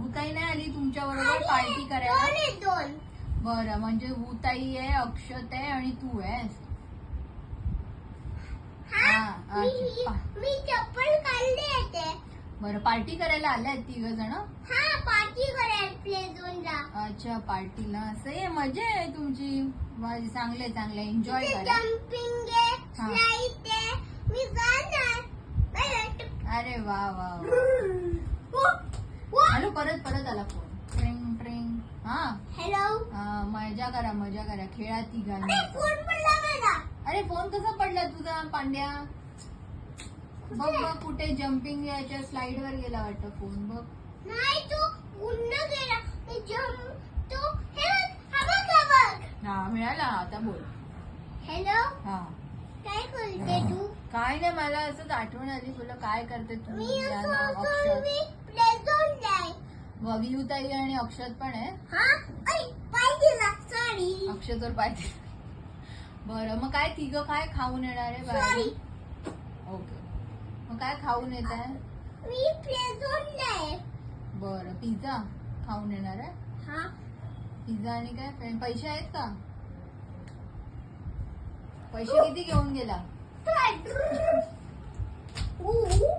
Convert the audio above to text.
ऊताई नाही आली तुमच्या बरोबर पार्टी करायला? दोन. बरं, म्हणजे ऊताई आहे, अक्षत आहे आणि तू आहेस. हा, मी चप्पल काढली येते. बरं, पार्टी करायला आल्यात तिघ जण? हा, पार्टी करायला प्ले झोनला. अच्छा, पार्टीला. असं आहे, मजा आहे तुमची. माझी चांगले चांगले एन्जॉय करा. जम्पिंग आहे, हा. स्लाइड आहे. मी जाणार. अरे वा वा हॅलो, परत परत आला फोन. ट्रिंग ट्रिंग. हा, हॅलो. मजा करा खेळा तिघांनी. अरे फोन पडला माझा. अरे फोन कसा पडला तुझा पांड्या? बघ बघ, कुठे जम्पिंग याच्या स्लाइड वर गेला वाटतं फोन. बघ. नाही, तो पुन्हा गेला. तो हे हा बघ. हा, मिळाला. आता बोल. हॅलो. हा, काय करते तू? काय नाही, मला असंच आठवण आली. तुला काय करते तू? मी याना, असं अक्षत, मी प्ले झोनला आहे. वगलूताई आणि अक्षत पण आहे. हा, ऐ पाय दिला. सॉरी. अक्षतवर पाहिजे. बरं, मग काय तिघं काय खाऊन येणार आहे सॉरी. बाहेर? ओके, मग काय खाऊन येत आहे? मी प्ले झोनला आहे. बरं, पिझ्झा खाऊन येणार आहे? हा. पिझ्झा आणि काय? पैसे आहेत का? पैसे किती घेऊन गेला?